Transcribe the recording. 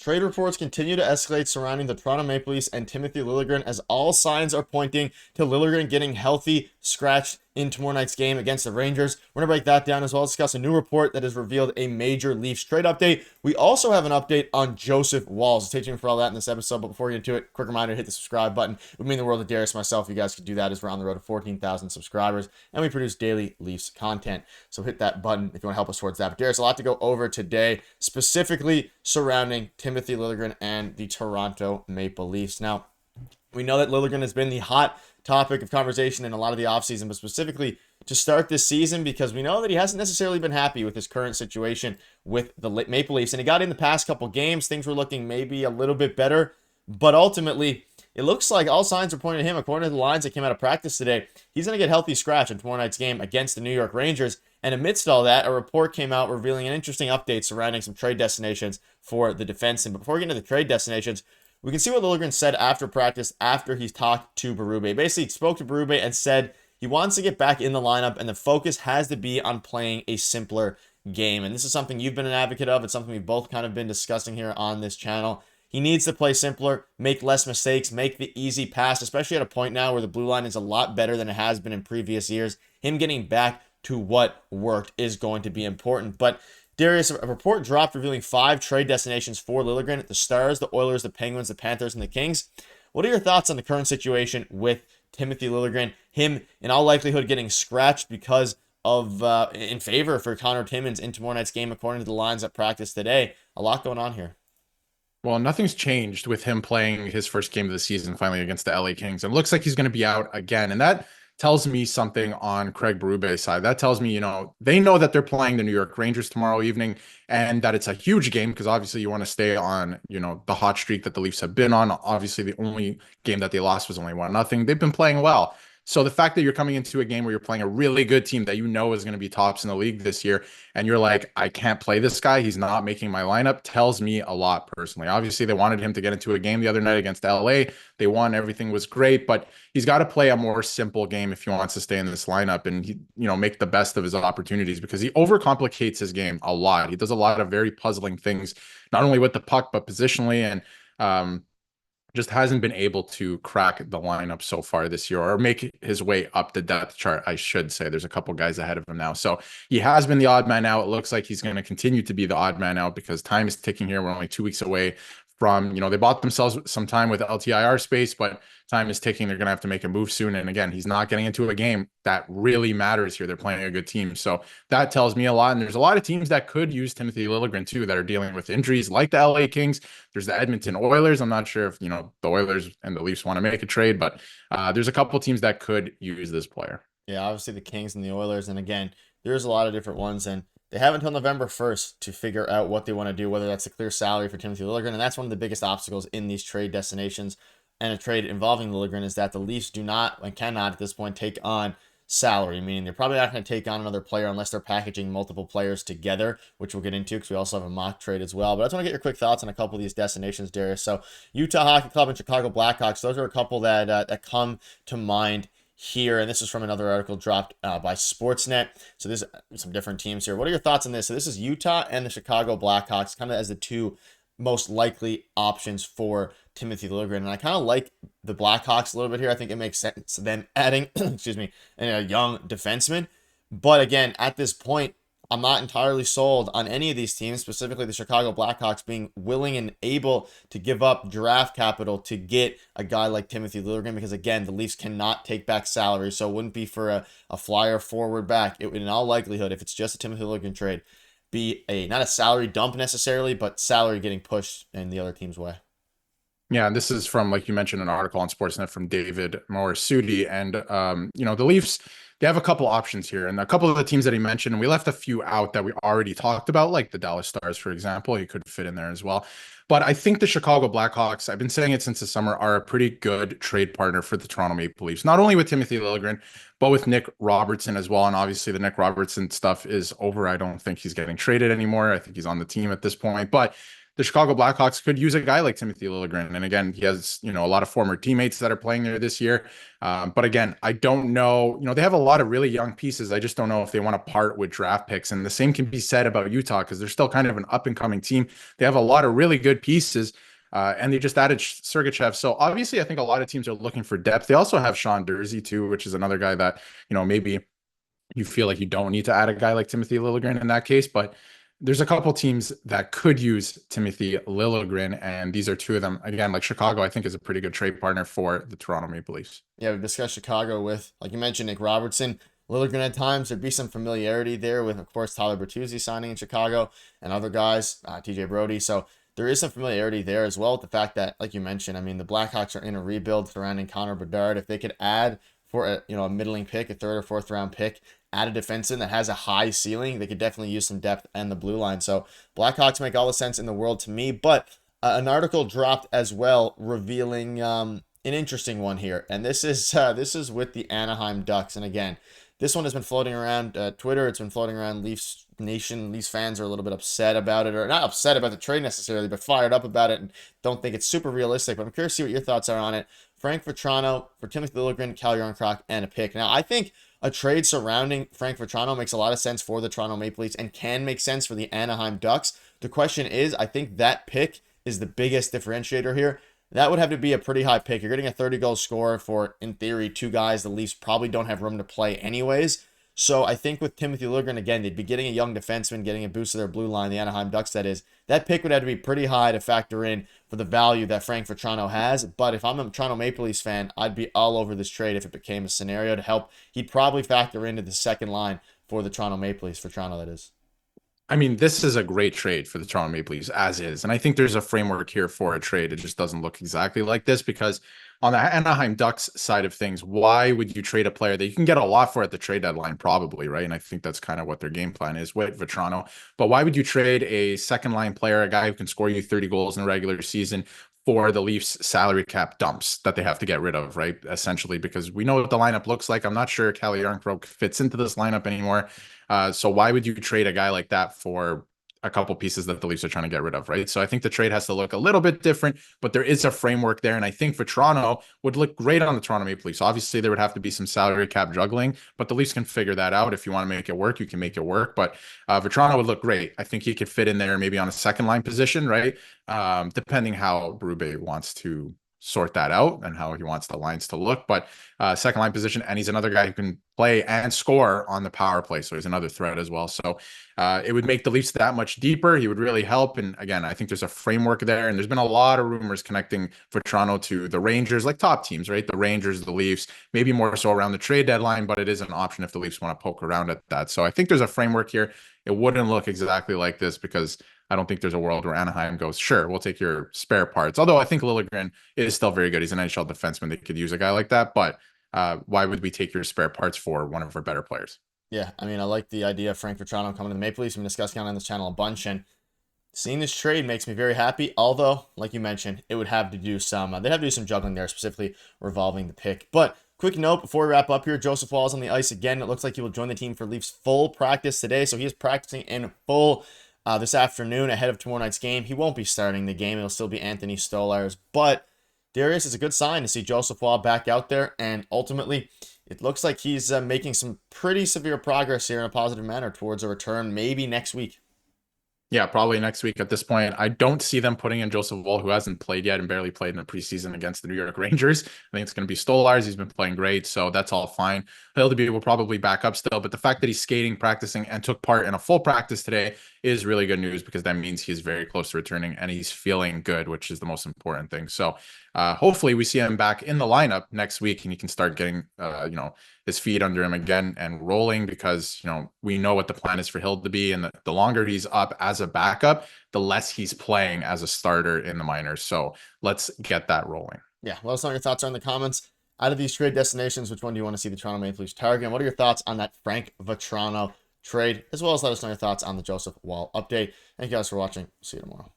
Trade reports continue to escalate surrounding the Toronto Maple Leafs and Timothy Lilligren as all signs are pointing to Lilligren getting healthy, scratched in tomorrow night's game against the Rangers. We're going to break that down as well as discuss a new report that has revealed a major Leafs trade update. We also have an update on Joseph Woll. Stay tuned for all that in this episode, but before we get into it, quick reminder, hit the subscribe button. It would mean the world to Darius and myself. You guys could do that as we're on the road to 14,000 subscribers, and we produce daily Leafs content. So hit that button if you want to help us towards that. But Darius, a lot to go over today, specifically surrounding Timothy Lilligren and the Toronto Maple Leafs. Now, we know that Lilligren has been the hot topic of conversation in a lot of the offseason, but specifically to start this season because we know that he hasn't necessarily been happy with his current situation with the Maple Leafs. And he got in the past couple games. Things were looking maybe a little bit better, but ultimately it looks like all signs are pointing to him. According to the lines that came out of practice today, he's going to get healthy scratch in tomorrow night's game against the New York Rangers. And amidst all that, a report came out revealing an interesting update surrounding some trade destinations for the defenseman. But before we get into the trade destinations, we can see what Lilligren said after practice, after he's talked to Berube. Basically, he spoke to Berube and said he wants to get back in the lineup, and the focus has to be on playing a simpler game. And this is something you've been an advocate of. It's something we've both kind of been discussing here on this channel. He needs to play simpler, make less mistakes, make the easy pass, especially at a point now where the blue line is a lot better than it has been in previous years. Him getting back to what worked is going to be important. But Darius, a report dropped revealing 5 trade destinations for Lilligren: the Stars, the Oilers, the Penguins, the Panthers, and the Kings. What are your thoughts on the current situation with Timothy Lilligren? Him, in all likelihood, getting scratched because of in favor for Connor Timmins in tomorrow night's game, according to the lines at practice today. A lot going on here. Well, nothing's changed with him playing his first game of the season finally against the LA Kings. It looks like he's going to be out again. And that tells me something on Craig Berube's side. That tells me, they know that they're playing the New York Rangers tomorrow evening and that it's a huge game because obviously you want to stay on, the hot streak that the Leafs have been on. Obviously, the only game that they lost was only 1-0. They've been playing well. So the fact that you're coming into a game where you're playing a really good team that is going to be tops in the league this year, and you're like, I can't play this guy, he's not making my lineup, tells me a lot personally. Obviously, they wanted him to get into a game the other night against LA. They won, everything was great, but he's got to play a more simple game if he wants to stay in this lineup and make the best of his opportunities because he overcomplicates his game a lot. He does a lot of very puzzling things, not only with the puck, but positionally, and just hasn't been able to crack the lineup so far this year or make his way up the depth chart, I should say. There's a couple guys ahead of him now. So he has been the odd man out. It looks like he's going to continue to be the odd man out because time is ticking here. We're only 2 weeks away from, they bought themselves some time with LTIR space, but time is ticking. They're going to have to make a move soon. And again, he's not getting into a game that really matters here. They're playing a good team. So that tells me a lot. And there's a lot of teams that could use Timothy Lilligren too, that are dealing with injuries like the LA Kings. There's the Edmonton Oilers. I'm not sure if, the Oilers and the Leafs want to make a trade, but there's a couple teams that could use this player. Yeah, obviously the Kings and the Oilers. And again, there's a lot of different ones. And they have until November 1st to figure out what they want to do, whether that's a clear salary for Timothy Lilligren. And that's one of the biggest obstacles in these trade destinations and a trade involving Lilligren is that the Leafs do not and cannot at this point take on salary, meaning they're probably not going to take on another player unless they're packaging multiple players together, which we'll get into because we also have a mock trade as well. But I just want to get your quick thoughts on a couple of these destinations, Darius. So Utah Hockey Club and Chicago Blackhawks, those are a couple that come to mind here, and this is from another article dropped by Sportsnet. So there's some different teams here. What are your thoughts on this? So this is Utah and the Chicago Blackhawks, kind of as the two most likely options for Timothy Lilligren. And I kind of like the Blackhawks a little bit here. I think it makes sense them adding, excuse me, a young defenseman. But again, at this point, I'm not entirely sold on any of these teams, specifically the Chicago Blackhawks being willing and able to give up draft capital to get a guy like Timothy Lilligren because, again, the Leafs cannot take back salary, so it wouldn't be for a flyer forward back. It would, in all likelihood, if it's just a Timothy Lilligren trade, be not a salary dump necessarily, but salary getting pushed in the other team's way. Yeah, and this is from, like you mentioned, an article on Sportsnet from David Morassutti. And, the Leafs, they have a couple options here. And a couple of the teams that he mentioned, and we left a few out that we already talked about, like the Dallas Stars, for example. He could fit in there as well. But I think the Chicago Blackhawks, I've been saying it since the summer, are a pretty good trade partner for the Toronto Maple Leafs. Not only with Timothy Lilligren, but with Nick Robertson as well. And obviously the Nick Robertson stuff is over. I don't think he's getting traded anymore. I think he's on the team at this point. But the Chicago Blackhawks could use a guy like Timothy Lilligren. And again, he has, a lot of former teammates that are playing there this year. But again, I don't know, they have a lot of really young pieces. I just don't know if they want to part with draft picks. And the same can be said about Utah because they're still kind of an up and coming team. They have a lot of really good pieces. And they just added Sergachev. So obviously, I think a lot of teams are looking for depth. They also have Sean Durzi too, which is another guy that, maybe you feel like you don't need to add a guy like Timothy Lilligren in that case. But there's a couple teams that could use Timothy Lilligren, and these are two of them. Again, like Chicago, I think is a pretty good trade partner for the Toronto Maple Leafs. Yeah, we've discussed Chicago with, like you mentioned, Nick Robertson. Lilligren at times, there'd be some familiarity there with, of course, Tyler Bertuzzi signing in Chicago and other guys, TJ Brody. So there is some familiarity there as well with the fact that, like you mentioned, I mean, the Blackhawks are in a rebuild surrounding Connor Bedard. If they could add for a middling pick, a third or fourth round pick, add a defenseman that has a high ceiling, they could definitely use some depth and the blue line. So Blackhawks make all the sense in the world to me. But an article dropped as well revealing an interesting one here, and this is with the Anaheim Ducks. And again, this one has been floating around Twitter. It's been floating around Leafs Nation. Leafs fans are a little bit upset about it, or not upset about the trade necessarily, but fired up about it and don't think it's super realistic. But I'm curious to see what your thoughts are on it. Frank Vatrano for Timothy Lilligren, Cal Yarncroc, and a pick. Now, I think a trade surrounding Frank Vatrano makes a lot of sense for the Toronto Maple Leafs and can make sense for the Anaheim Ducks. The question is, I think that pick is the biggest differentiator here. That would have to be a pretty high pick. You're getting a 30-goal scorer for, in theory, two guys the Leafs probably don't have room to play anyways. So I think with Timothy Lilligren, again, they'd be getting a young defenseman, getting a boost to their blue line, the Anaheim Ducks, that is. That pick would have to be pretty high to factor in for the value that Frank Vatrano has. But if I'm a Toronto Maple Leafs fan, I'd be all over this trade if it became a scenario to help. He'd probably factor into the second line for the Toronto Maple Leafs, for Toronto, that is. I mean, this is a great trade for the Toronto Maple Leafs as is. And I think there's a framework here for a trade. It just doesn't look exactly like this because on the Anaheim Ducks side of things, why would you trade a player that you can get a lot for at the trade deadline, probably, right? And I think that's kind of what their game plan is with Vatrano. But why would you trade a second line player, a guy who can score you 30 goals in a regular season, for the Leafs salary cap dumps that they have to get rid of, right? Essentially, because we know what the lineup looks like. I'm not sure Calle Yarncroc fits into this lineup anymore. So why would you trade a guy like that for a couple pieces that the Leafs are trying to get rid of, right? So I think the trade has to look a little bit different, but there is a framework there. And I think for Toronto would look great on the Toronto Maple Leafs. Obviously, there would have to be some salary cap juggling, but the Leafs can figure that out. If you want to make it work, you can make it work. But Vatrano would look great. I think he could fit in there maybe on a second line position, right? Depending how Berube wants to sort that out and how he wants the lines to look. But second line position, and he's another guy who can play and score on the power play. So he's another threat as well. So it would make the Leafs that much deeper. He would really help. And again, I think there's a framework there. And there's been a lot of rumors connecting Vatrano to the Rangers, like top teams, right? The Rangers, the Leafs, maybe more so around the trade deadline, but it is an option if the Leafs want to poke around at that. So I think there's a framework here. It wouldn't look exactly like this because I don't think there's a world where Anaheim goes, sure, we'll take your spare parts. Although I think Lilligren is still very good. He's an NHL defenseman. They could use a guy like that. But why would we take your spare parts for one of our better players? Yeah, I mean, I like the idea of Frank Vatrano coming to the Maple Leafs. We've been discussing on this channel a bunch, and seeing this trade makes me very happy. Although, like you mentioned, it would have to do some, they'd have to do some juggling there, specifically revolving the pick. But quick note before we wrap up here, Joseph Woll is on the ice again. It looks like he will join the team for Leafs full practice today, so he is practicing in full this afternoon ahead of tomorrow night's game. He won't be starting the game. It'll still be Anthony Stolarz. But Darius, is a good sign to see Joseph Woll back out there. And ultimately, it looks like he's making some pretty severe progress here in a positive manner towards a return maybe next week. Yeah, probably next week at this point. I don't see them putting in Joseph Woll, who hasn't played yet and barely played in the preseason against the New York Rangers. I think it's going to be Stolarz. He's been playing great, so that's all fine. LDB will probably back up still, but the fact that he's skating, practicing, and took part in a full practice today is really good news because that means he's very close to returning and he's feeling good, which is the most important thing. So hopefully we see him back in the lineup next week and he can start getting, his feet under him again and rolling because, we know what the plan is for Hill to be. And the longer he's up as a backup, the less he's playing as a starter in the minors. So let's get that rolling. Yeah, let us know what your thoughts are in the comments. Out of these trade destinations, which one do you want to see the Toronto Maple Leafs target? And what are your thoughts on that Frank Vatrano trade? As well as let us know your thoughts on the Joseph Woll update. Thank you guys for watching. See you tomorrow.